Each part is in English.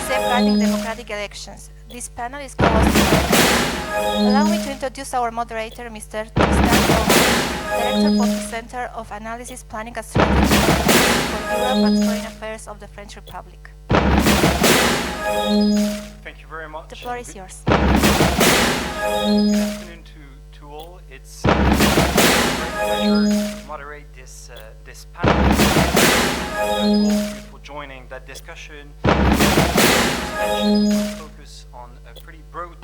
Safeguarding democratic elections. This panel is co-hosted by Allow me to introduce our moderator, Mr. Tristan Baumann, Director for the Center of Analysis, Planning and Strategy for Europe and Foreign Affairs of the French Republic. Thank you very much. The floor is yours. Good afternoon to all. It's a great pleasure to moderate this panel. Thank you all for joining that discussion. We'll focus on a pretty broad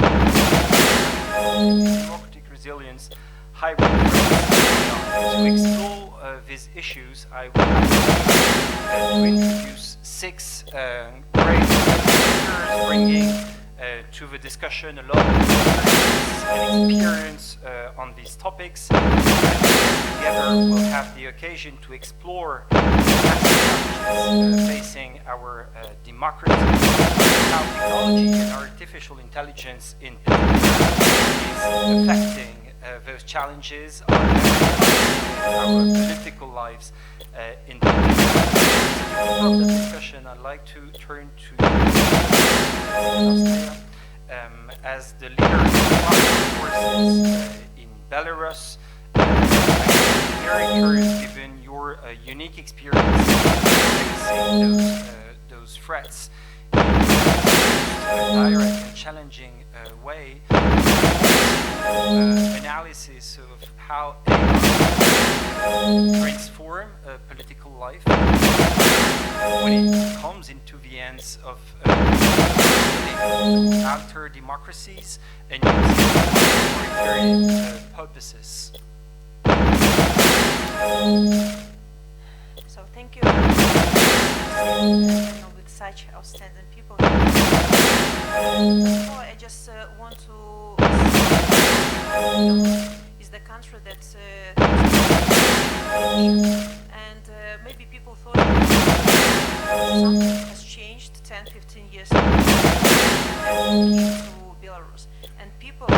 democratic resilience, hybrid threats. To explore these issues, I would like to introduce six great speakers bringing to the discussion a lot of experience on these topics. Together we'll have the occasion to explore challenges facing our democracy, how technology and artificial intelligence in particular is affecting those challenges, our political lives in particular. To kick off the discussion, I'd like to turn to as the leader of democratic forces in Belarus. I'm very curious, given your unique experience facing those threats in a direct and challenging way. Analysis of how AI transform political life when it comes into the hands of alter democracies and use authoritarian purposes. So thank you with such outstanding people. Before I just want to is the country that and maybe people thought something has changed 10-15 years ago to Belarus, and people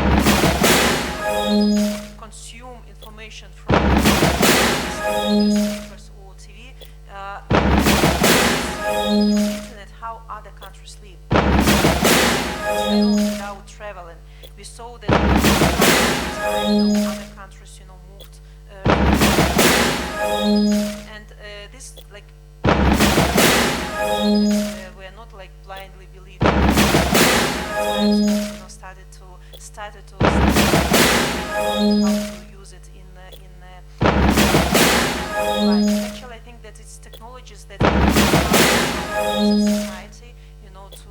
consume information from newspapers or TV internet, how other countries live. Travel without traveling. We saw that other countries, moved, and this like we are not like blindly believing. Started to how to use it in life. Actually, I think that it's technologies that society, to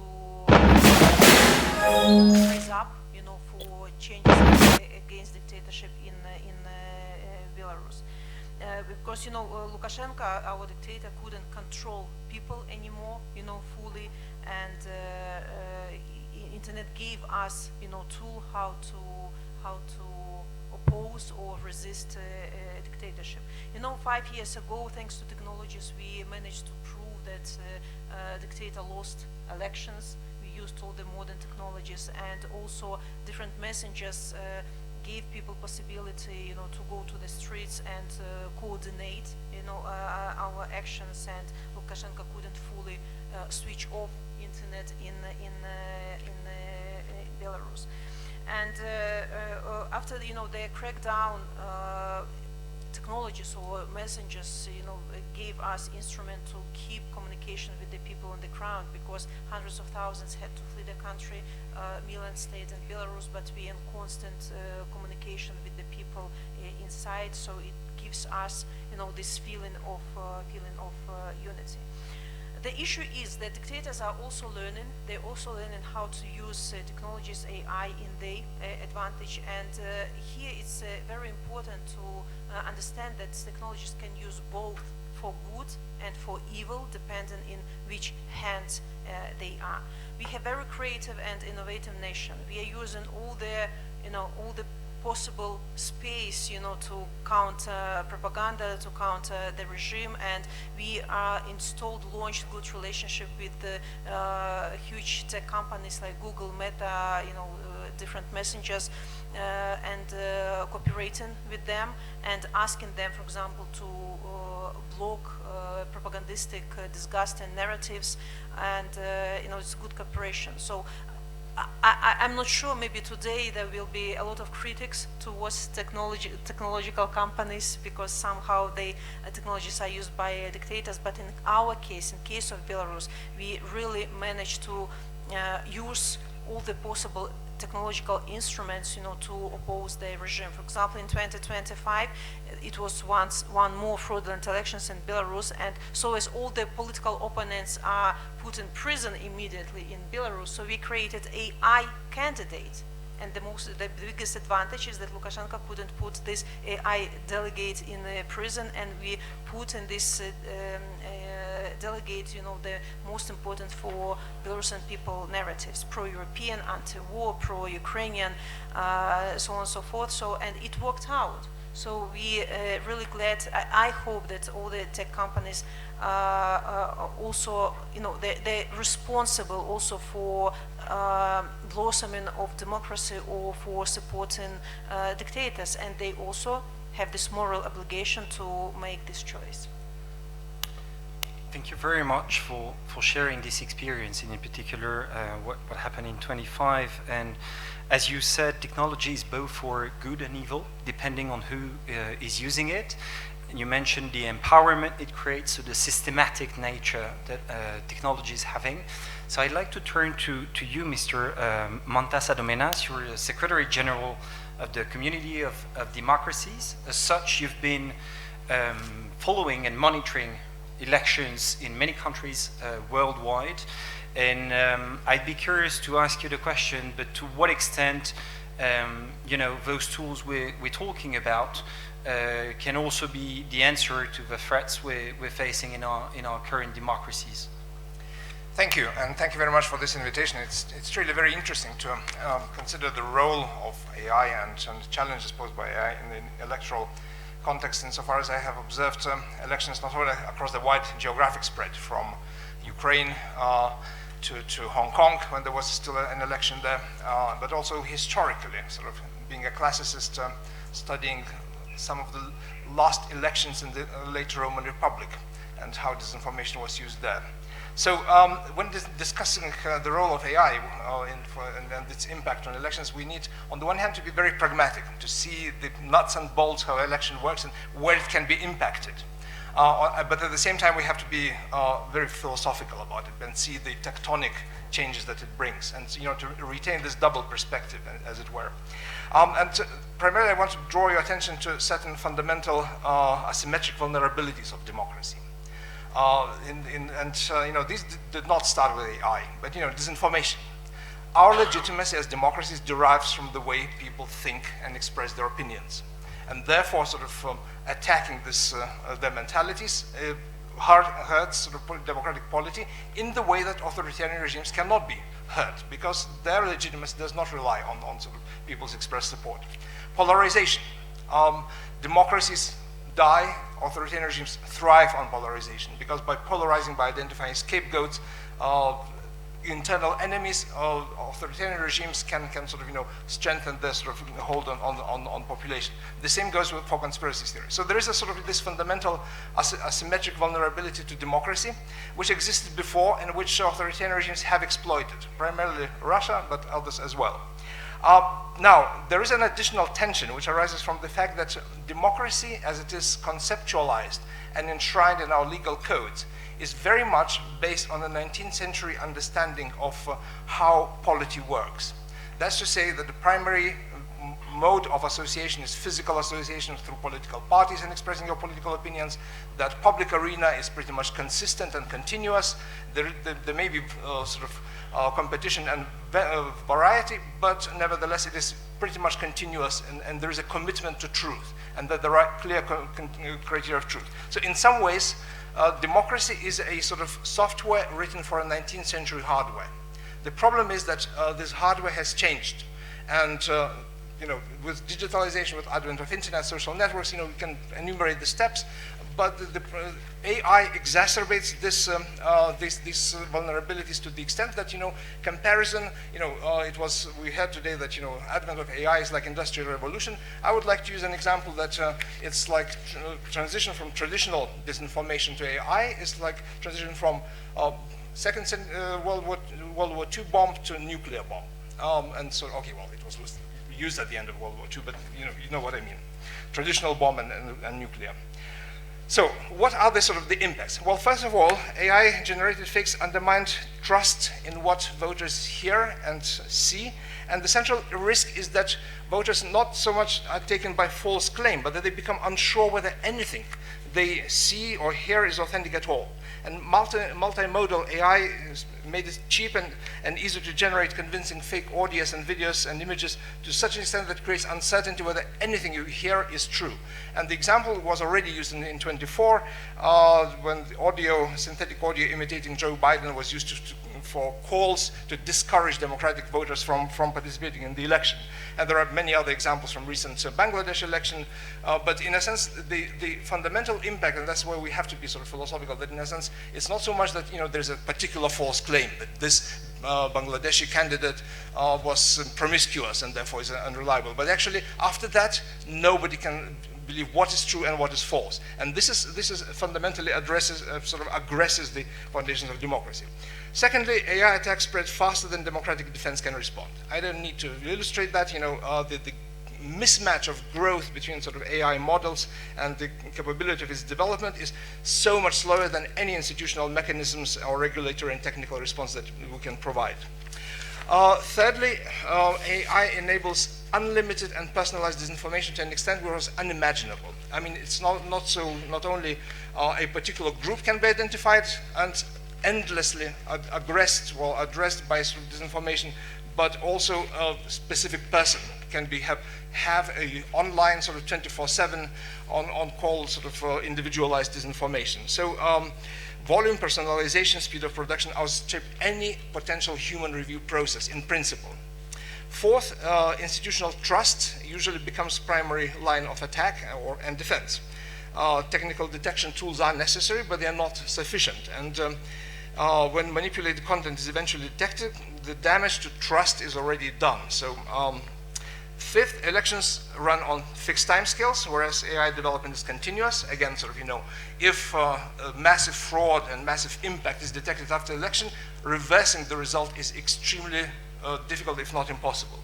raise up, for changes against dictatorship in Belarus. Because Lukashenko, our dictator, couldn't control people anymore, fully, and internet gave us, tool how to oppose or resist dictatorship. 5 years ago, thanks to technologies, we managed to prove that dictator lost elections. We used all the modern technologies, and also different messengers gave people possibility, to go to the streets and coordinate, our actions. And Lukashenko couldn't fully switch off internet in Belarus. And after the crackdown, technologies or messengers, gave us instrument to keep communication with the people on the ground, because hundreds of thousands had to flee the country, millions stayed in Belarus, but we in constant communication with the people inside. So it gives us, this feeling of unity. The issue is that dictators are also learning. They're also learning how to use technologies, AI, in their advantage. And here it's very important to understand that technologies can use both for good and for evil, depending in which hands they are. We have very creative and innovative nation. We are using all the possible space, to counter propaganda, to counter the regime, and we launched good relationship with the huge which tech companies like Google, Meta, different messengers, and cooperating with them and asking them, for example, to block propagandistic, disgusting narratives, and it's good cooperation. So I'm not sure, maybe today there will be a lot of critics towards technological companies because somehow technologies are used by dictators, but in our case, in case of Belarus, we really managed to use all the possible technological instruments, to oppose the regime. For example, in 2025, it was one more fraudulent elections in Belarus, and so as all the political opponents are put in prison immediately in Belarus, so we created AI candidate. And the biggest advantage is that Lukashenko couldn't put this AI delegate in prison, and we put in this delegate, the most important for Belarusian people narratives, pro-European, anti-war, pro-Ukrainian, so on and so forth. So, and it worked out. So we really glad. I hope that all the tech companies also, they're responsible also for blossoming of democracy or for supporting dictators, and they also have this moral obligation to make this choice. Thank you very much for sharing this experience, and in particular what happened in 25. And as you said, technology is both for good and evil, depending on who is using it. And you mentioned the empowerment it creates, so the systematic nature that technology is having. So I'd like to turn to you, Mr. Mantas Adomenas. You're the Secretary General of the Community of Democracies. As such, you've been following and monitoring elections in many countries worldwide. And I'd be curious to ask you the question, but to what extent, those tools we're talking about can also be the answer to the threats we're facing in our current democracies? Thank you, and thank you very much for this invitation. It's really very interesting to consider the role of AI and the challenges posed by AI in the electoral context, insofar as I have observed elections not only across the wide geographic spread from Ukraine to Hong Kong, when there was still an election there, but also historically, sort of being a classicist, studying some of the last elections in the late Roman Republic and how disinformation was used there. So when discussing the role of AI and its impact on elections, we need, on the one hand, to be very pragmatic, to see the nuts and bolts how election works and where it can be impacted. But at the same time, we have to be very philosophical about it and see the tectonic changes that it brings, and to retain this double perspective, as it were. Primarily, I want to draw your attention to certain fundamental asymmetric vulnerabilities of democracy. These did not start with AI, but disinformation. Our legitimacy as democracies derives from the way people think and express their opinions, and therefore, sort of attacking their mentalities hurts sort of democratic polity in the way that authoritarian regimes cannot be hurt, because their legitimacy does not rely on sort of people's expressed support. Polarization. Democracies die, authoritarian regimes thrive on polarization, because by polarizing, by identifying scapegoats, internal enemies, authoritarian regimes can sort of strengthen their sort of hold on population. The same goes for conspiracy theory. So there is a sort of this fundamental asymmetric vulnerability to democracy, which existed before and which authoritarian regimes have exploited, primarily Russia, but others as well. Now, there is an additional tension which arises from the fact that democracy, as it is conceptualized and enshrined in our legal codes, is very much based on the 19th century understanding of how polity works. That's to say that the primary mode of association is physical association through political parties and expressing your political opinions. That public arena is pretty much consistent and continuous. There may be sort of competition and variety, but nevertheless it is pretty much continuous, and there is a commitment to truth, and that there are clear criteria of truth. So in some ways, democracy is a sort of software written for a 19th century hardware. The problem is that this hardware has changed, and with digitalization, with advent of internet, social networks, we can enumerate the steps, but AI exacerbates these vulnerabilities to the extent that, comparison, we heard today that, advent of AI is like industrial revolution. I would like to use an example that it's like transition from traditional disinformation to AI is like transition from World War II bomb to nuclear bomb. And so, okay, well, it was used at the end of World War II, but you know what I mean. Traditional bomb and nuclear. So what are the impacts? Well, first of all, AI-generated fakes undermined trust in what voters hear and see. And the central risk is that voters not so much are taken by false claim, but that they become unsure whether anything they see or hear is authentic at all. And multimodal AI made it cheap and easy to generate convincing fake audios and videos and images to such an extent that creates uncertainty whether anything you hear is true. And the example was already used in 24 when the synthetic audio imitating Joe Biden was used for calls to discourage Democratic voters from participating in the election. And there are many other examples from recent Bangladesh election. But in a sense, the fundamental impact, and that's where we have to be philosophical, that in a sense, it's not so much that there's a particular false claim that this Bangladeshi candidate was promiscuous and therefore is unreliable. But actually, after that, nobody can believe what is true and what is false. And this is fundamentally addresses, aggresses the foundations of democracy. Secondly, AI attacks spread faster than democratic defense can respond. I don't need to illustrate that. The mismatch of growth between AI models and the capability of its development is so much slower than any institutional mechanisms or regulatory and technical response that we can provide. Thirdly, AI enables unlimited and personalized disinformation to an extent where it's unimaginable. I mean, it's not only a particular group can be identified and endlessly addressed by disinformation, but also a specific person can have a online 24/7 on call individualized disinformation. So volume, personalization, speed of production outstrip any potential human review process in principle. Fourth, institutional trust usually becomes primary line of attack and defense. Technical detection tools are necessary, but they are not sufficient. And when manipulated content is eventually detected, the damage to trust is already done. So fifth, elections run on fixed timescales, whereas AI development is continuous. Again, if massive fraud and massive impact is detected after election, reversing the result is extremely difficult, if not impossible.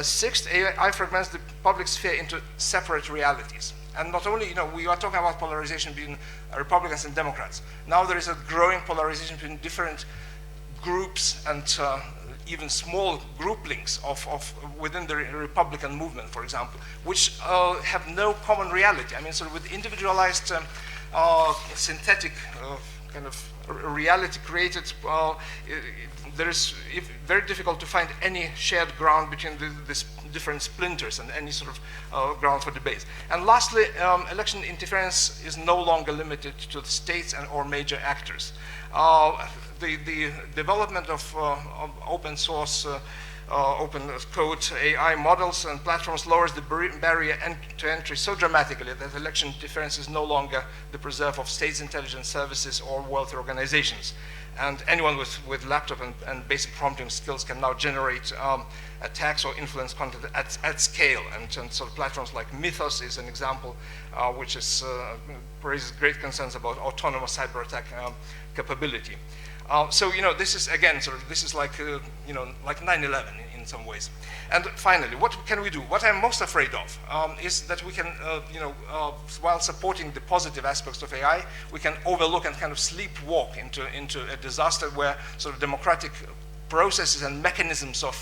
Sixth, AI fragments the public sphere into separate realities. And not only, we are talking about polarization between Republicans and Democrats. Now there is a growing polarization between different groups and even small group links within the Republican movement, for example, which have no common reality. I mean, with individualized synthetic reality created, there is very difficult to find any shared ground between these different splinters and any ground for debate. And lastly, election interference is no longer limited to the states or major actors. The development of open source, open code AI models and platforms lowers the barrier to entry so dramatically that election interference is no longer the preserve of states' intelligence services or wealthy organizations. And anyone with laptop and basic prompting skills can now generate attacks or influence content at scale. And platforms like Mythos is an example which raises great concerns about autonomous cyber attack capability. So this is again this is like like 9/11 in some ways. And finally, what can we do? What I'm most afraid of is that we can while supporting the positive aspects of AI, we can overlook and sleepwalk into a disaster where democratic processes and mechanisms of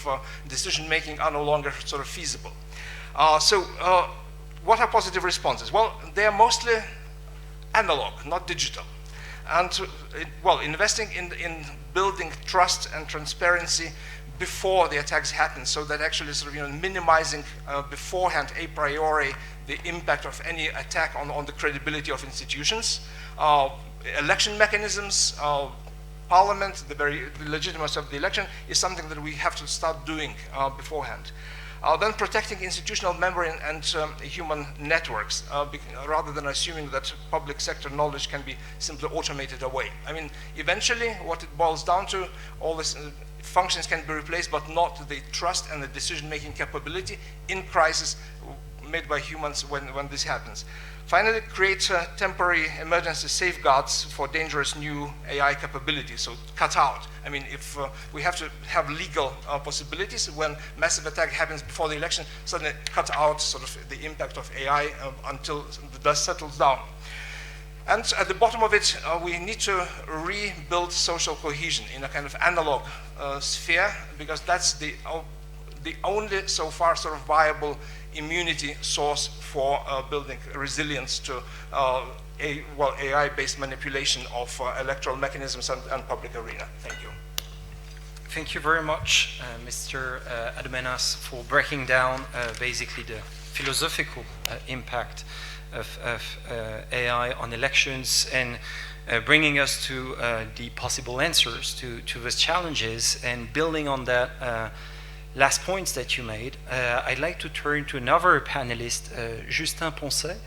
decision making are no longer feasible. What are positive responses? Well, they are mostly analog, not digital. And investing in building trust and transparency before the attacks happen, so that actually minimizing beforehand a priori the impact of any attack on the credibility of institutions, election mechanisms, parliament, the legitimacy of the election is something that we have to start doing beforehand. Then protecting institutional memory and human networks, rather than assuming that public sector knowledge can be simply automated away. I mean, eventually, what it boils down to, all these functions can be replaced, but not the trust and the decision-making capability in crisis made by humans when this happens. Finally, create temporary emergency safeguards for dangerous new AI capabilities, so cut out. I mean, if we have to have legal possibilities, when massive attack happens before the election, suddenly cut out sort of the impact of AI until the dust settles down. And at the bottom of it, we need to rebuild social cohesion in a kind of analog sphere, because that's the only so far sort of viable immunity source for building resilience to AI-based manipulation of electoral mechanisms and public arena. Thank you. Thank you very much, Mr. Adomenas, for breaking down basically the philosophical impact of AI on elections and bringing us to the possible answers to those challenges. And building on that last points that you made, I'd like to turn to another panelist, Justin Poncet,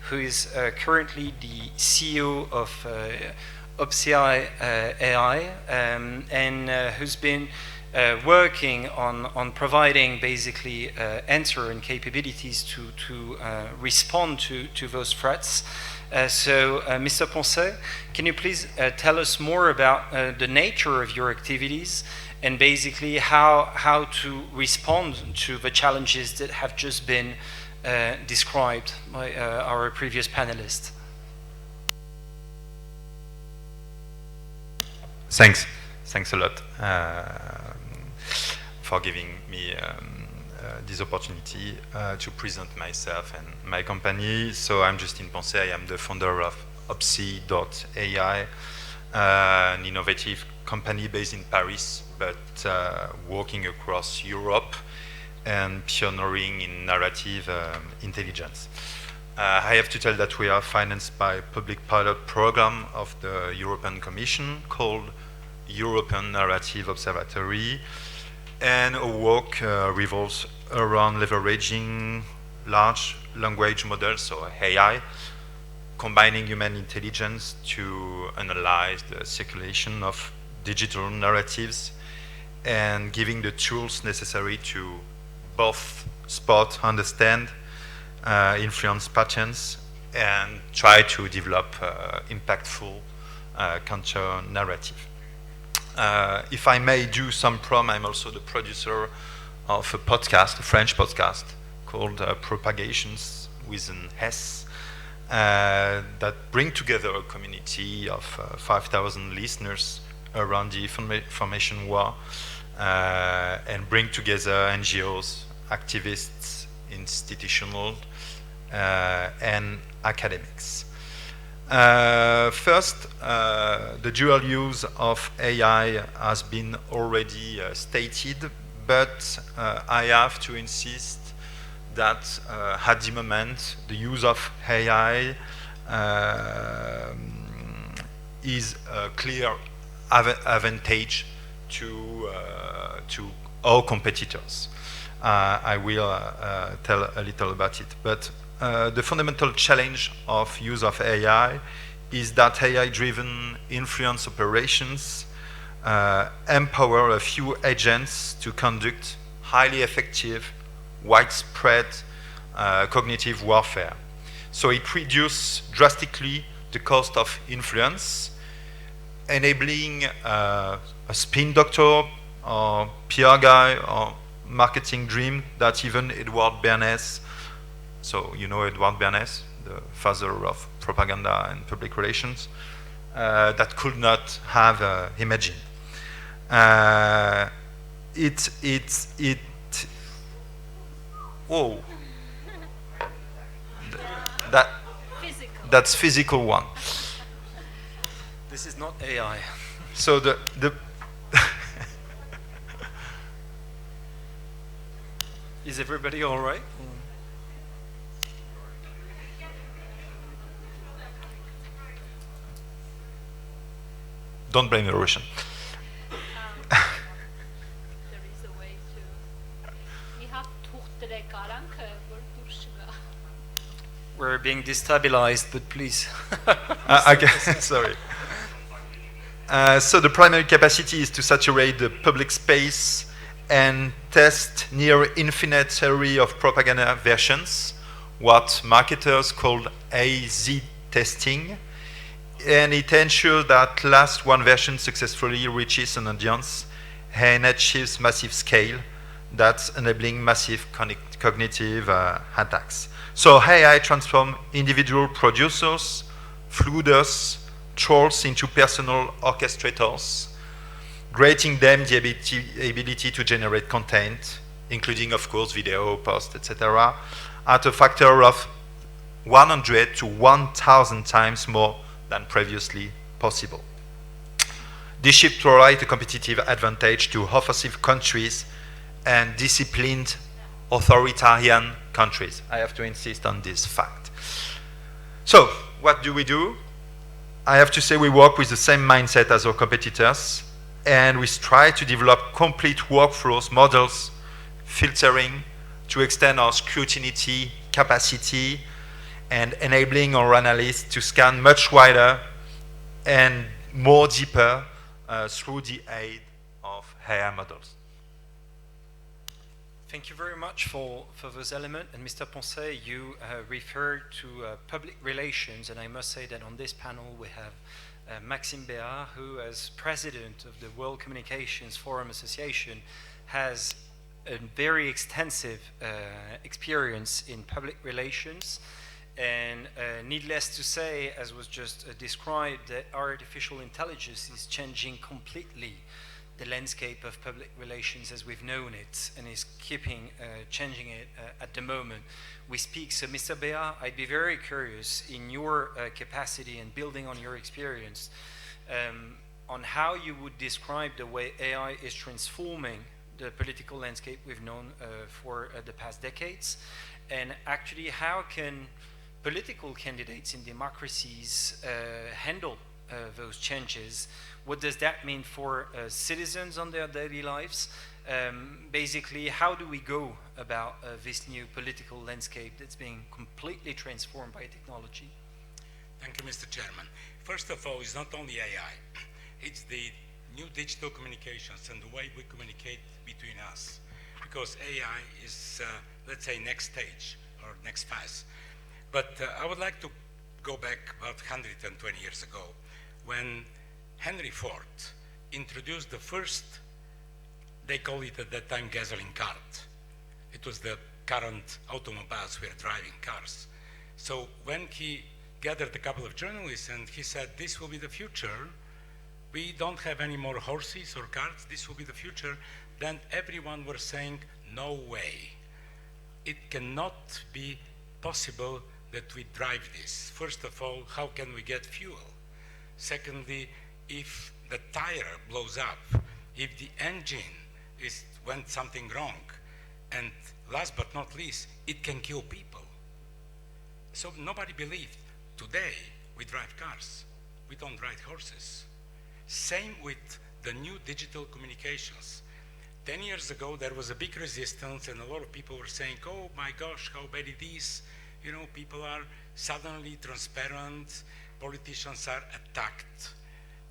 who is currently the CEO of OPCI AI, and who's been working on providing basically answer and capabilities to respond to those threats. So, Mr. Poncet, can you please tell us more about the nature of your activities and basically how to respond to the challenges that have just been described by our previous panelists? Thanks a lot for giving me this opportunity to present myself and my company. So I'm Justin Poncet. I am the founder of OPCI.ai, an innovative company based in Paris, but working across Europe and pioneering in narrative intelligence. I have to tell that we are financed by a public pilot program of the European Commission called European Narrative Observatory, and our work revolves around leveraging large language models, so AI, combining human intelligence to analyze the circulation of digital narratives and giving the tools necessary to both spot, understand, influence patterns, and try to develop impactful counter-narrative. If I may do some prom, I'm also the producer of a podcast, a French podcast called Propagations with an S, that bring together a community of 5,000 listeners around the information war and bring together NGOs, activists, institutional, and academics. First, the dual use of AI has been already stated, but I have to insist that at the moment the use of AI is a clear advantage to our competitors. I will tell a little about it, but the fundamental challenge of use of AI is that AI-driven influence operations empower a few agents to conduct highly effective, widespread cognitive warfare. So it reduces drastically the cost of influence, enabling a spin doctor or PR guy or marketing dream that even Edward Bernays, so you know Edward Bernays, the father of propaganda and public relations, that could not have imagined. Whoa. That's physical one. This is not AI. So the Is everybody all right? Don't blame the Russian. There is a way to. We have We're being destabilized, but please. Okay, sorry. So the primary capacity is to saturate the public space and test near infinite array of propaganda versions, what marketers call AZ testing. And it ensures that last one version successfully reaches an audience and achieves massive scale, that's enabling massive cognitive attacks. So AI transforms individual producers, flooders, trolls into personal orchestrators, granting them the ability to generate content, including, of course, video, post, etc., at a factor of 100 to 1,000 times more than previously possible. This shift provides a competitive advantage to offensive countries and disciplined authoritarian countries. I have to insist on this fact. So, what do? I have to say we work with the same mindset as our competitors, and we try to develop complete workflows, models, filtering to extend our scrutiny capacity and enabling our analysts to scan much wider and more deeper through the aid of AI models. Thank you very much for those elements. And Mr. Poncet, you referred to public relations, and I must say that on this panel we have Maxime Béard, who, as president of the World Communications Forum Association, has a very extensive experience in public relations. And needless to say, as was just described, that artificial intelligence is changing completely the landscape of public relations as we've known it, and is changing it at the moment we speak. So Mr. Béard, I'd be very curious in your capacity and building on your experience on how you would describe the way AI is transforming the political landscape we've known for the past decades, and actually how can political candidates in democracies handle those changes. What does that mean for citizens on their daily lives? Basically, how do we go about this new political landscape that's being completely transformed by technology? Thank you, Mr. Chairman. First of all, it's not only AI, it's the new digital communications and the way we communicate between us. Because AI is, let's say, next stage or next phase. But I would like to go back about 120 years ago when Henry Ford introduced the first, they call it at that time, gasoline cart. It was the current automobiles were driving cars. So when he gathered a couple of journalists and he said, this will be the future, we don't have any more horses or carts, this will be the future, then everyone was saying, no way. It cannot be possible that we drive this. First of all, how can we get fuel? Secondly, if the tire blows up, if the engine went something wrong, and last but not least, it can kill people. So nobody believed. Today, we drive cars. We don't ride horses. Same with the new digital communications. 10 years ago, there was a big resistance, and a lot of people were saying, oh my gosh, how bad it is. You know, people are suddenly transparent, politicians are attacked,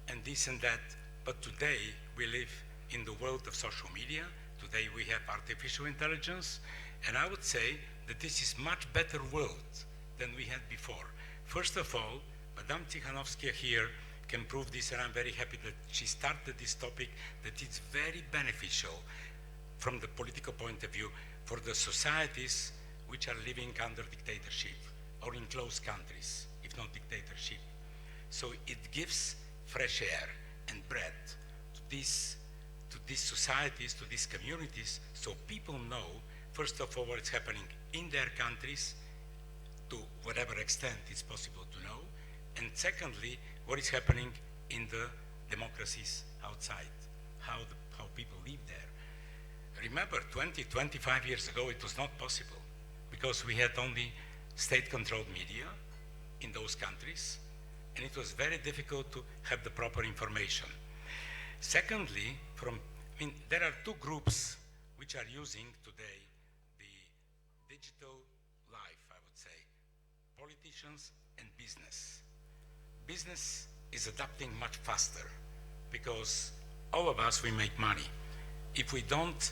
and this and that. But today, we live in the world of social media. Today, we have artificial intelligence, and I would say that this is much better world than we had before. First of all, Madame Tsikhanouskaya here can prove this, and I'm very happy that she started this topic, that it's very beneficial from the political point of view for the societies which are living under dictatorship or in closed countries, if not dictatorship. So it gives fresh air and breath to these societies, to these communities, so people know, first of all, what's happening in their countries, to whatever extent it's possible to know, and secondly, what is happening in the democracies outside, how people live there. Remember, 25 years ago, it was not possible because we had only state-controlled media in those countries, and it was very difficult to have the proper information. Secondly, there are two groups which are using today the digital life, I would say, politicians and business. Business is adapting much faster because all of us, we make money. If we don't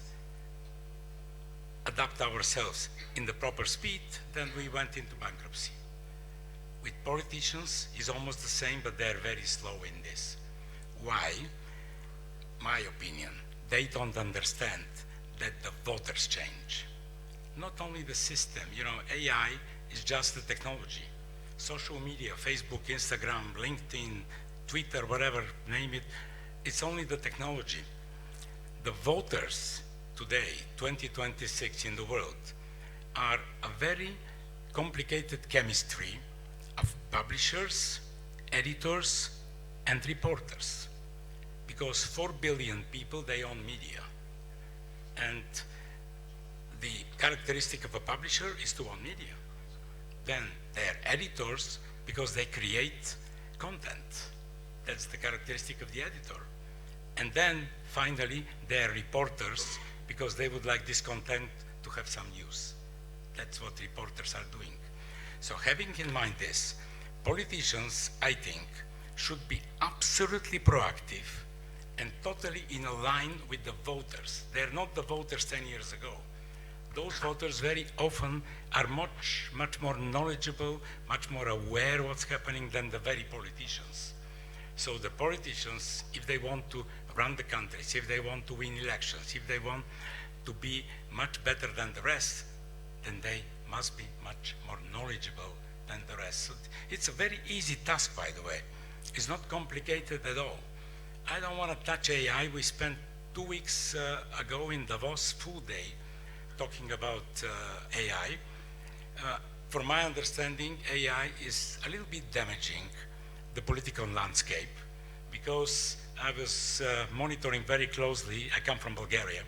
adapt ourselves in the proper speed, then we went into bankruptcy. With politicians, it's almost the same, but they're very slow in this. Why? My opinion, they don't understand that the voters change. Not only the system, you know, AI is just the technology. Social media, Facebook, Instagram, LinkedIn, Twitter, whatever, name it, it's only the technology. The voters today, 2026 in the world, are a very complicated chemistry of publishers, editors, and reporters. Because 4 billion people, they own media. And the characteristic of a publisher is to own media. Then they're editors because they create content. That's the characteristic of the editor. And then finally, they're reporters because they would like this content to have some use. That's what reporters are doing. So having in mind this, politicians, I think, should be absolutely proactive and totally in line with the voters. They're not the voters 10 years ago. Those voters very often are much more knowledgeable, much more aware of what's happening than the very politicians. So the politicians, if they want to run the countries, if they want to win elections, if they want to be much better than the rest, then they must be much more knowledgeable than the rest. So it's a very easy task, by the way. It's not complicated at all. I don't want to touch AI. We spent 2 weeks ago in Davos, full day, talking about AI. From my understanding, AI is a little bit damaging the political landscape because I was monitoring very closely. I come from Bulgaria.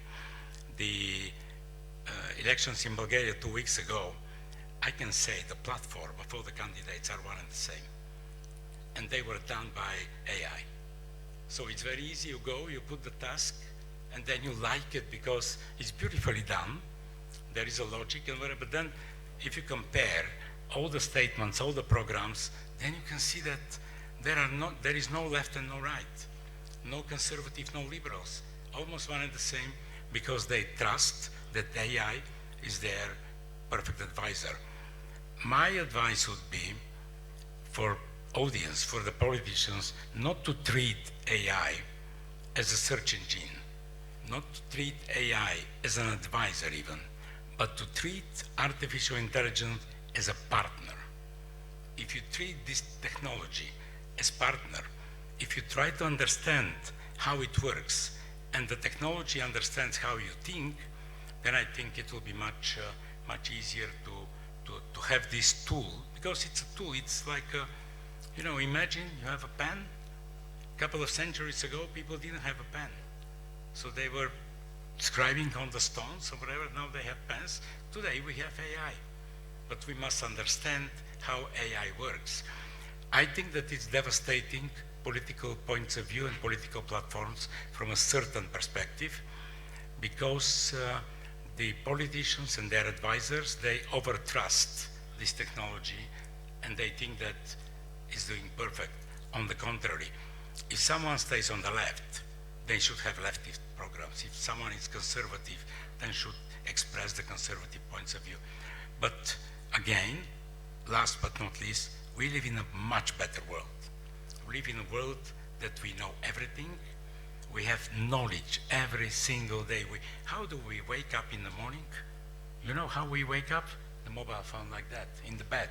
The elections in Bulgaria 2 weeks ago, I can say the platform of all the candidates are one and the same. And they were done by AI. So it's very easy. You go, you put the task, and then you like it because it's beautifully done. There is a logic and whatever. But then if you compare all the statements, all the programs, then you can see that there is no left and no right, no conservative, no liberals, almost one and the same because they trust that AI is their perfect advisor. My advice would be for audience, for the politicians, not to treat AI as a search engine, not to treat AI as an advisor even, but to treat artificial intelligence as a partner. If you treat this technology as partner, if you try to understand how it works and the technology understands how you think, then I think it will be much easier to have this tool, because it's a tool. It's like, you know, imagine you have a pen. A couple of centuries ago, people didn't have a pen. So they were scribing on the stones or whatever. Now they have pens. Today we have AI. But we must understand how AI works. I think that it's devastating political points of view and political platforms from a certain perspective, because the politicians and their advisors, they overtrust this technology and they think that it's doing perfect. On the contrary, if someone stays on the left, they should have leftist programs. If someone is conservative, then should express the conservative points of view. But again, last but not least, we live in a much better world. We live in a world that we know everything. We have knowledge every single day. How do we wake up in the morning? You know how we wake up? The mobile phone like that, in the bed.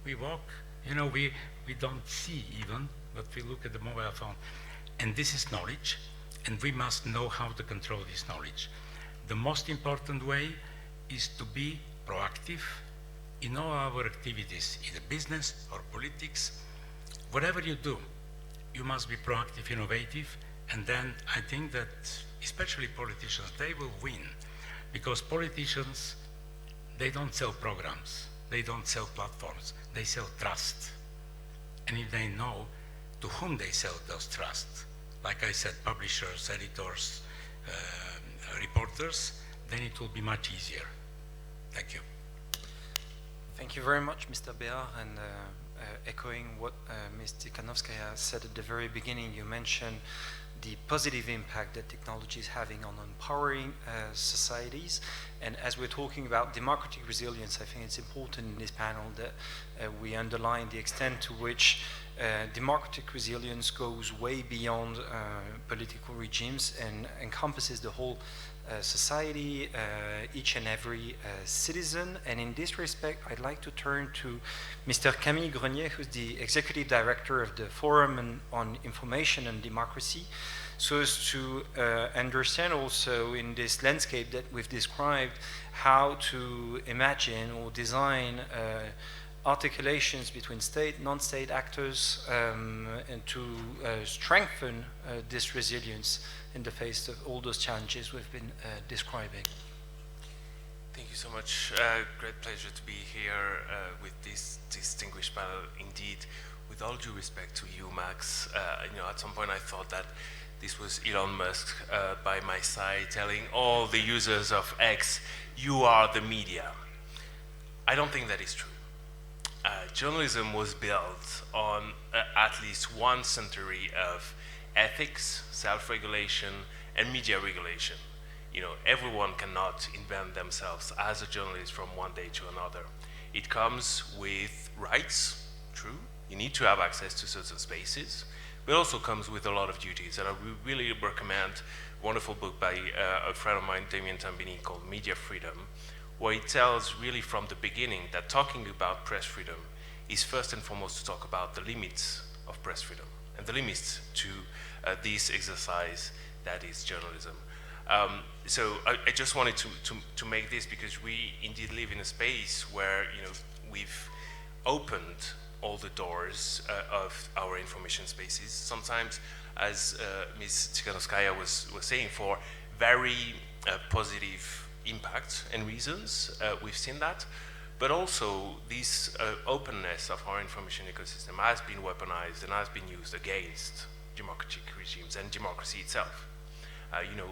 We walk, you know, we don't see even, but we look at the mobile phone. And this is knowledge, and we must know how to control this knowledge. The most important way is to be proactive in all our activities, either business or politics. Whatever you do, you must be proactive, innovative, and then I think that, especially politicians, they will win, because politicians, they don't sell programs, they don't sell platforms, they sell trust. And if they know to whom they sell those trust, like I said, publishers, editors, reporters, then it will be much easier Thank you. Thank you very much, Mr. Béard, and echoing what Ms. Tikhanovskaya said at the very beginning, you mentioned the positive impact that technology is having on empowering societies. And as we're talking about democratic resilience, I think it's important in this panel that we underline the extent to which democratic resilience goes way beyond political regimes and encompasses the whole society, each and every citizen. And in this respect, I'd like to turn to Mr. Camille Grenier, who's the Executive Director of the Forum on Information and Democracy, so as to understand also in this landscape that we've described how to imagine or design articulations between state, non-state actors and to strengthen this resilience in the face of all those challenges we've been describing. Thank you so much. Great pleasure to be here with this distinguished panel. Indeed, with all due respect to you, Max, at some point I thought that this was Elon Musk by my side telling all the users of X, you are the media. I don't think that is true. Journalism was built on at least one century of ethics, self-regulation, and media regulation. Everyone cannot invent themselves as a journalist from one day to another. It comes with rights, true. You need to have access to certain spaces, but it also comes with a lot of duties. And I really recommend a wonderful book by a friend of mine, Damien Tambini, called Media Freedom, where it tells really from the beginning that talking about press freedom is first and foremost to talk about the limits of press freedom and the limits to this exercise that is journalism. So I just wanted to make this because we indeed live in a space where we've opened all the doors of our information spaces. Sometimes, as Ms. Tikhanovskaya was saying, for very positive impact and reasons, we've seen that. But also, this openness of our information ecosystem has been weaponized and has been used against democratic regimes and democracy itself.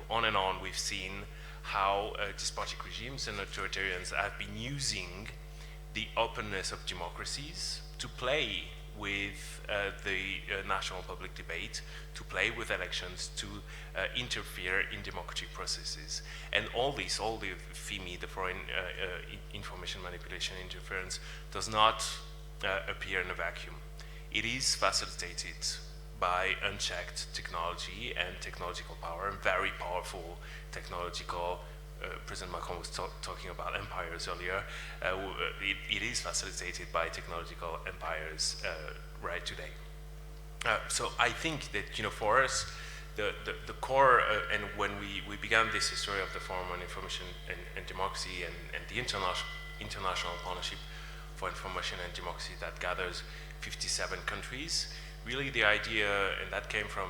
On and on, we've seen how despotic regimes and authoritarians have been using the openness of democracies to play with the national public debate, to play with elections, to interfere in democratic processes. And all the FIMI, the foreign information manipulation interference, does not appear in a vacuum. It is facilitated by unchecked technology and technological power, and very powerful technological President Macron was talking about empires earlier. It is facilitated by technological empires right today. So I think that for us, the core, and when we began this history of the Forum on Information and Democracy and the international partnership for information and democracy that gathers 57 countries, really the idea, and that came from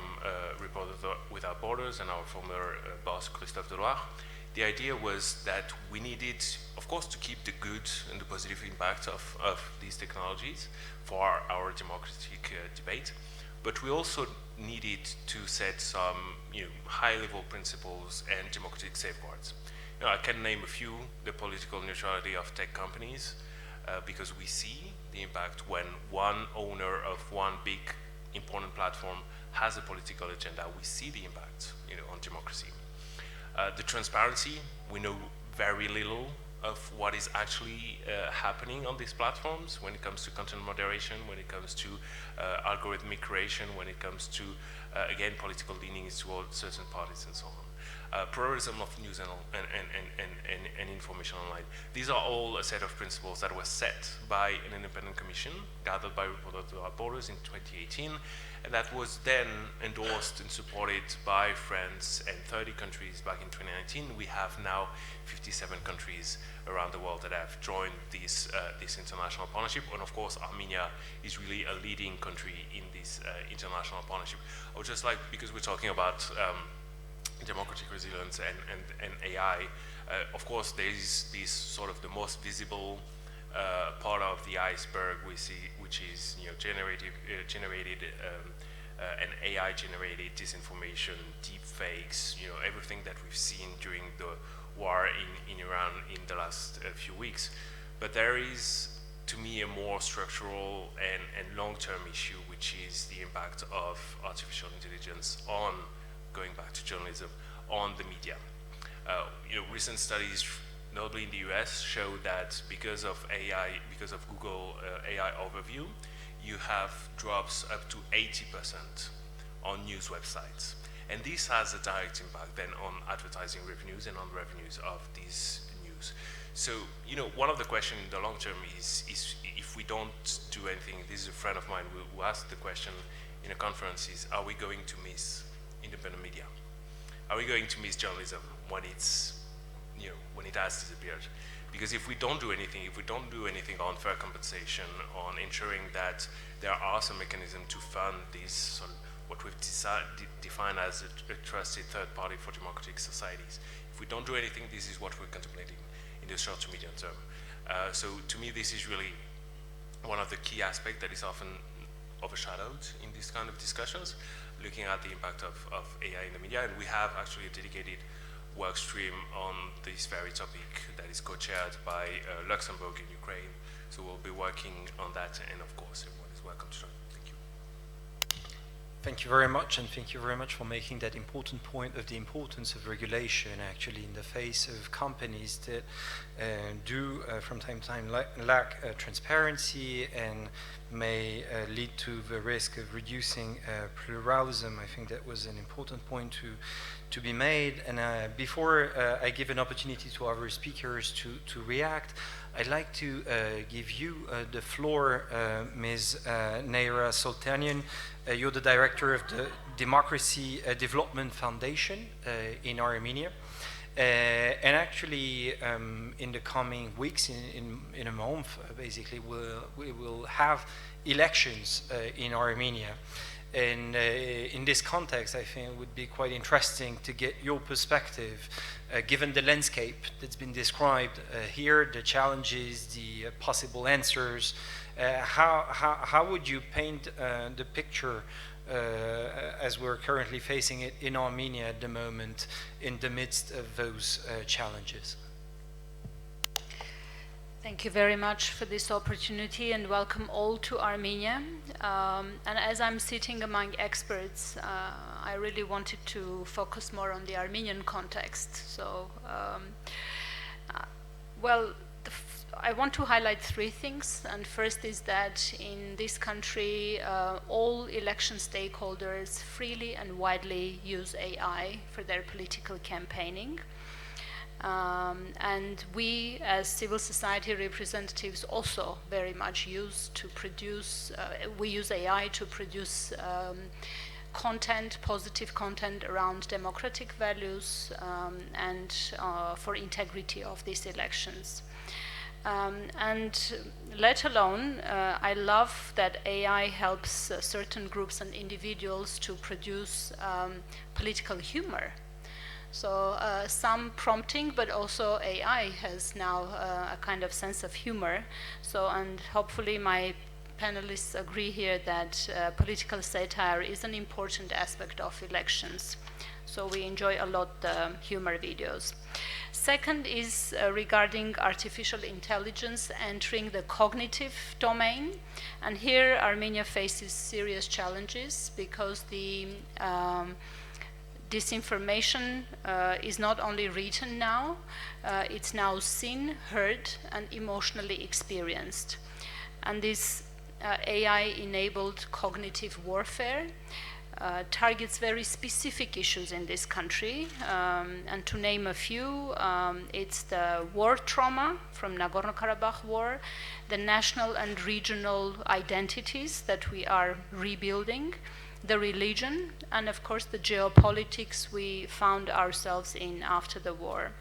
Reporters Without Borders and our former boss, Christophe Deloire, the idea was that we needed, of course, to keep the good and the positive impact of these technologies for our democratic debate, but we also needed to set some high-level principles and democratic safeguards. I can name a few: the political neutrality of tech companies, because we see the impact when one owner of one big important platform has a political agenda. We see the impact on democracy. The transparency, we know very little of what is actually happening on these platforms when it comes to content moderation, when it comes to algorithmic creation, when it comes to, again, political leanings towards certain parties and so on. Pluralism of news and information online. These are all a set of principles that were set by an independent commission gathered by Reporters Without Borders in 2018, and that was then endorsed and supported by France and 30 countries back in 2019. We have now 57 countries around the world that have joined this international partnership, and of course Armenia is really a leading country in this international partnership. I would just like, because we're talking about democratic resilience and AI, of course there is this sort of the most visible part of the iceberg we see, which is generated and AI-generated disinformation, deep fakes, everything that we've seen during the war in Iran in the last few weeks. But there is, to me, a more structural and long-term issue, which is the impact of artificial intelligence on, going back to journalism, on the media. Recent studies, notably in the US, show that because of AI, because of Google AI Overview, you have drops up to 80% on news websites. And this has a direct impact then on advertising revenues and on revenues of these news. So, one of the questions in the long term is if we don't do anything, this is a friend of mine who asked the question in a conference, is are we going to miss independent media? Are we going to miss journalism when it's, when it has disappeared? Because if we don't do anything, on fair compensation, on ensuring that there are some mechanism to fund these sort of what we've defined as a trusted third party for democratic societies, if we don't do anything, this is what we're contemplating in the short to medium term. So to me, this is really one of the key aspects that is often overshadowed in these kind of discussions, looking at the impact of AI in the media. And we have actually a dedicated work stream on this very topic that is co-chaired by Luxembourg and Ukraine. So we'll be working on that, and of course, everyone is welcome to join. Thank you. Thank you very much, and thank you very much for making that important point of the importance of regulation, actually, in the face of companies that do, from time to time, lack transparency and may lead to the risk of reducing pluralism. I think that was an important point to be made. And before I give an opportunity to our speakers to react, I'd like to give you the floor, Ms. Neira Soltanian. You're the director of the Democracy Development Foundation in Armenia. And actually, in the coming weeks, in a month, basically, we will have elections in Armenia. And in this context, I think it would be quite interesting to get your perspective, given the landscape that's been described here, the challenges, the possible answers. How would you paint the picture as we're currently facing it in Armenia at the moment, in the midst of those challenges? Thank you very much for this opportunity, and welcome all to Armenia. And as I'm sitting among experts, I really wanted to focus more on the Armenian context. So, I want to highlight three things. And first is that in this country, all election stakeholders freely and widely use AI for their political campaigning. And we, as civil society representatives, also very much use we use AI to produce content, positive content around democratic values and for integrity of these elections. And let alone, I love that AI helps certain groups and individuals to produce political humor. So some prompting, but also AI has now a kind of sense of humor. So, and hopefully my panelists agree here that political satire is an important aspect of elections. So we enjoy a lot the humor videos. Second is regarding artificial intelligence entering the cognitive domain. And here Armenia faces serious challenges because the disinformation is not only written now, it's now seen, heard, and emotionally experienced. And this AI-enabled cognitive warfare targets very specific issues in this country. And to name a few, it's the war trauma from Nagorno-Karabakh war, the national and regional identities that we are rebuilding, the religion, and of course the geopolitics we found ourselves in after the war.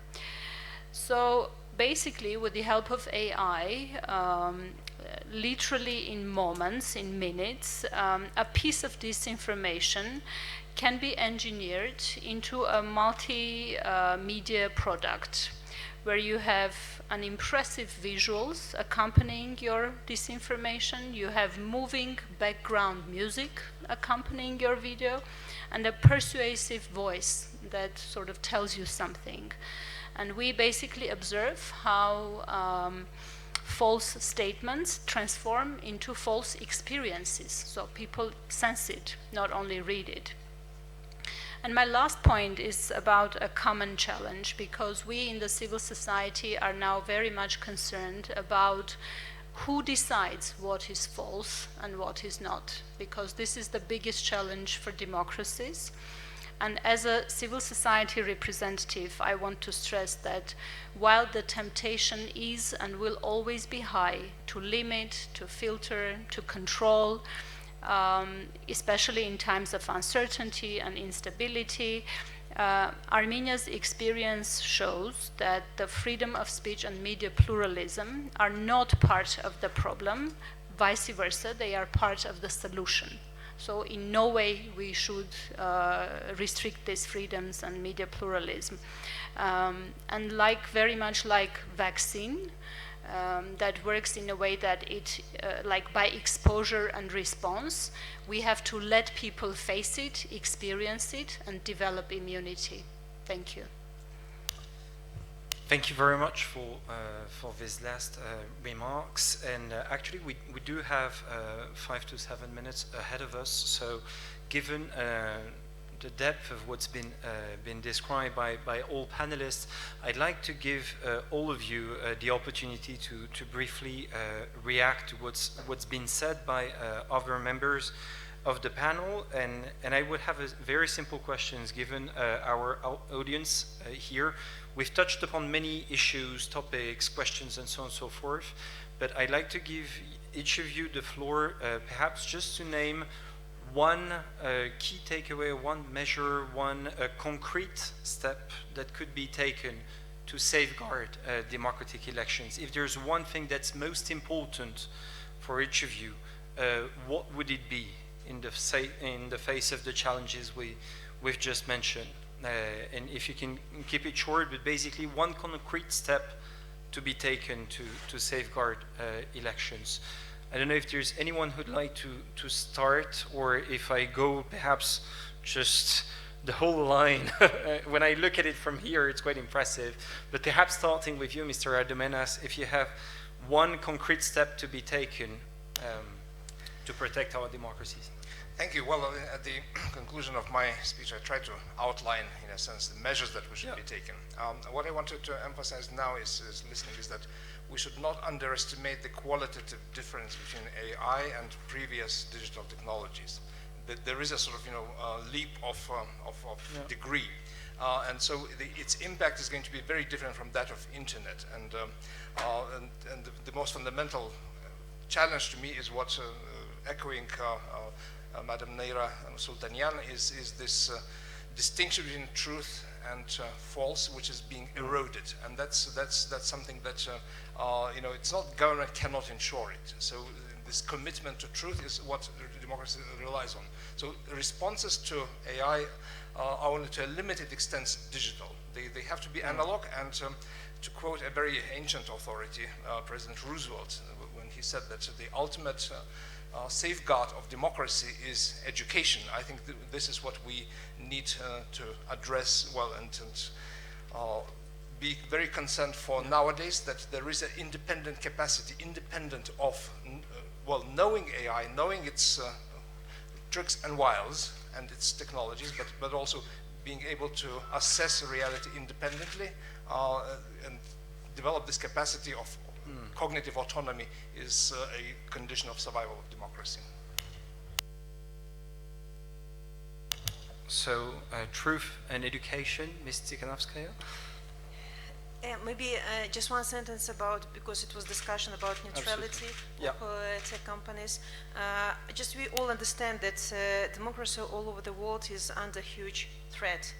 So basically, with the help of AI, literally in moments, in minutes, a piece of disinformation can be engineered into a multimedia product where you have an impressive visuals accompanying your disinformation, you have moving background music accompanying your video, and a persuasive voice that sort of tells you something. And we basically observe how false statements transform into false experiences. So people sense it, not only read it. And my last point is about a common challenge, because we in the civil society are now very much concerned about who decides what is false and what is not, because this is the biggest challenge for democracies. And as a civil society representative, I want to stress that while the temptation is and will always be high to limit, to filter, to control, especially in times of uncertainty and instability, Armenia's experience shows that the freedom of speech and media pluralism are not part of the problem. Vice versa, they are part of the solution. So in no way we should restrict these freedoms and media pluralism. And very much like vaccine, that works in a way that it, like by exposure and response, we have to let people face it, experience it, and develop immunity. Thank you. Thank you very much for these last remarks. And actually, we do have 5 to 7 minutes ahead of us. So, given the depth of what's been described by all panelists, I'd like to give all of you the opportunity to briefly react to what's been said by other members of the panel, and I would have a very simple questions given our audience here. We've touched upon many issues, topics, questions, and so on and so forth, but I'd like to give each of you the floor, perhaps just to name one key takeaway, one measure, one concrete step that could be taken to safeguard democratic elections. If there's one thing that's most important for each of you, what would it be in the face of the challenges we've just mentioned? And if you can keep it short, but basically one concrete step to be taken to safeguard elections. I don't know if there's anyone who'd like to start, or if I go perhaps just the whole line. When I look at it from here, it's quite impressive. But perhaps starting with you, Mr. Ardomenas, if you have one concrete step to be taken to protect our democracies. Thank you. Well, at the conclusion of my speech, I tried to outline, in a sense, the measures that we should be taken. What I wanted to emphasize now is that we should not underestimate the qualitative difference between AI and previous digital technologies. There is a sort of, leap of degree. And so its impact is going to be very different from that of internet. And the most fundamental challenge to me is what, echoing Madam Neira Sultanian, is this distinction between truth and false, which is being eroded, and that's something that it's not government cannot ensure it. So this commitment to truth is what democracy relies on. So responses to AI are only to a limited extent digital. They have to be analog, and to quote a very ancient authority, President Roosevelt, when he said that the ultimate safeguard of democracy is education. I think this is what we need to address well, and be very concerned for nowadays, that there is an independent capacity, independent of knowing AI, knowing its tricks and wiles and its technologies, but also being able to assess reality independently and develop this capacity of cognitive autonomy is a condition of survival of democracy. So, truth and education, Ms. Tsikhanouskaya? Maybe just one sentence about, because it was discussion about neutrality of tech companies. Just we all understand that democracy all over the world is under huge threat.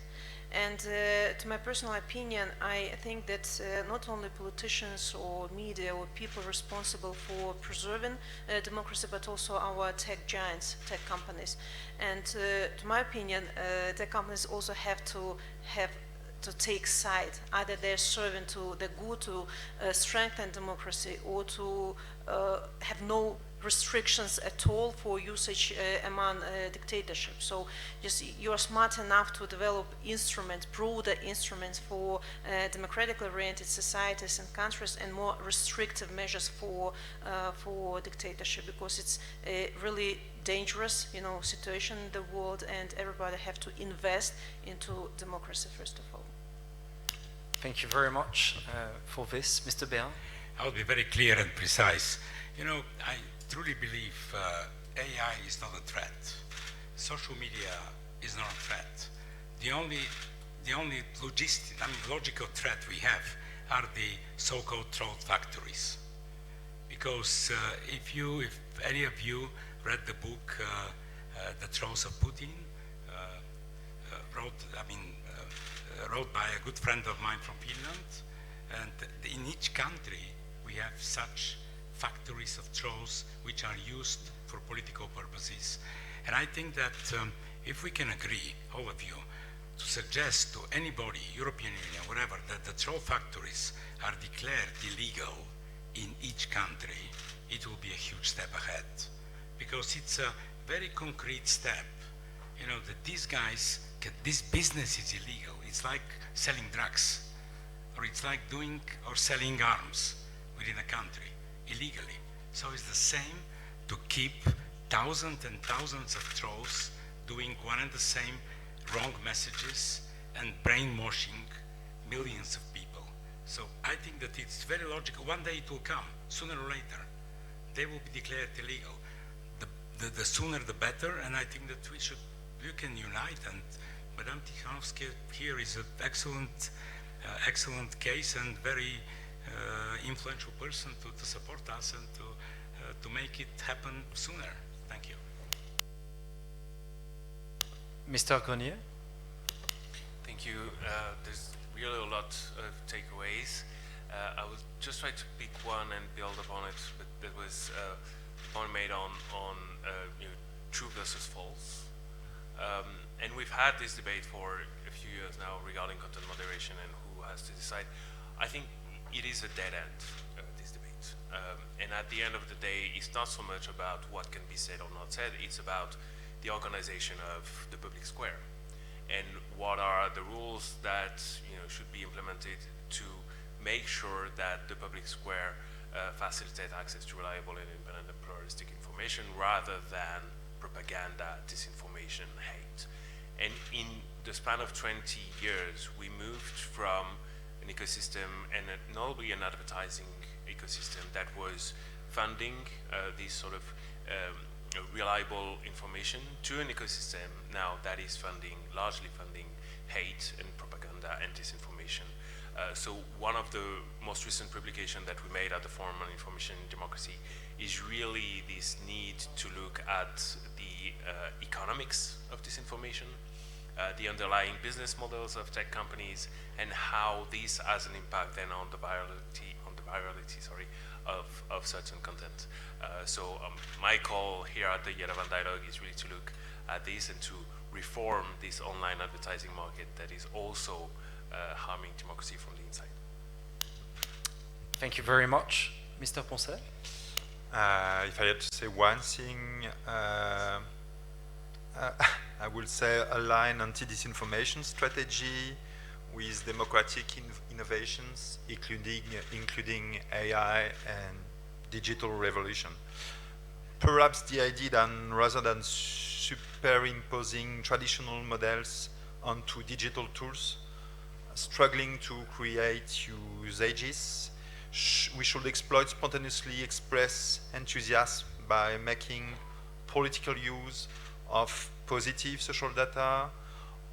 And to my personal opinion, I think that not only politicians or media or people responsible for preserving democracy, but also our tech giants, tech companies. And to my opinion, tech companies also have to take side. Either they're serving to the good to strengthen democracy, or to have no restrictions at all for usage among dictatorships. So just you are smart enough to develop instruments, broader instruments for democratically oriented societies and countries, and more restrictive measures for dictatorship, because it's a really dangerous, situation in the world, and everybody have to invest into democracy first of all. Thank you very much for this, Mr. Bell. I'll be very clear and precise. I truly believe AI is not a threat. Social media is not a threat. The only logical threat we have are the so-called troll factories. Because if any of you read the book The Trolls of Putin, wrote by a good friend of mine from Finland, and in each country we have such factories of trolls which are used for political purposes. And I think that if we can agree, all of you, to suggest to anybody, European Union, whatever, that the troll factories are declared illegal in each country, it will be a huge step ahead. Because it's a very concrete step, that these guys, this business is illegal. It's like selling drugs, or it's like doing or selling arms within a country illegally. So it's the same to keep thousands and thousands of trolls doing one and the same wrong messages and brainwashing millions of people. So I think that it's very logical. One day it will come, sooner or later. They will be declared illegal. The sooner the better, and I think that we can unite, and Madame Tikhanovsky here is an excellent case and very influential person to support us and to make it happen sooner. Thank you. Mr. Grenier? Thank you. There's really a lot of takeaways. I will just try to pick one and build upon it, but there was one made on true versus false. And we've had this debate for a few years now regarding content moderation and who has to decide. I think it is a dead end, this debate. And at the end of the day, it's not so much about what can be said or not said, it's about the organization of the public square. And what are the rules that should be implemented to make sure that the public square facilitate access to reliable and independent and pluralistic information rather than propaganda, disinformation, hate. And in the span of 20 years, we moved from an ecosystem, and notably an advertising ecosystem, that was funding this sort of reliable information, to an ecosystem now that is largely funding hate and propaganda and disinformation. So one of the most recent publications that we made at the Forum on Information and Democracy is really this need to look at the economics of disinformation, the underlying business models of tech companies, and how this has an impact then on the virality of certain content. So my call here at the Yerevan Dialogue is really to look at this and to reform this online advertising market that is also harming democracy from the inside. Thank you very much. Mr. Poncet? If I had to say one thing, I would say align anti-disinformation strategy with democratic innovations, including AI and digital revolution. Perhaps the idea that rather than superimposing traditional models onto digital tools, struggling to create usages, we should exploit spontaneously express enthusiasm by making political use of positive social data,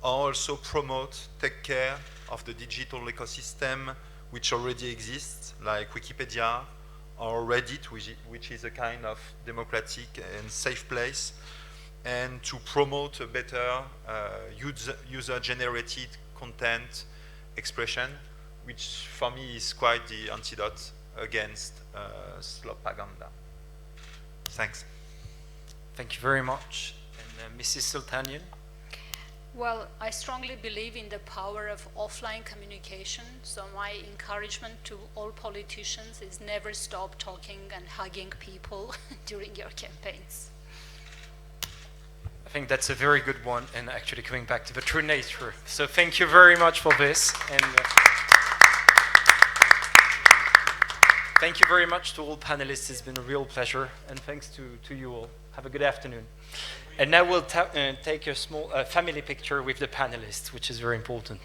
or also promote, take care of the digital ecosystem which already exists, like Wikipedia or Reddit, which is a kind of democratic and safe place, and to promote a better user-generated content expression, which for me is quite the antidote against slopaganda. Thanks. Thank you very much. And Mrs. Sultanian? Well, I strongly believe in the power of offline communication, so my encouragement to all politicians is never stop talking and hugging people during your campaigns. I think that's a very good one, and actually coming back to the true nature. So thank you very much for this, and thank you very much to all panelists. It's been a real pleasure, and thanks to you all. Have a good afternoon. And now we'll take a small family picture with the panelists, which is very important.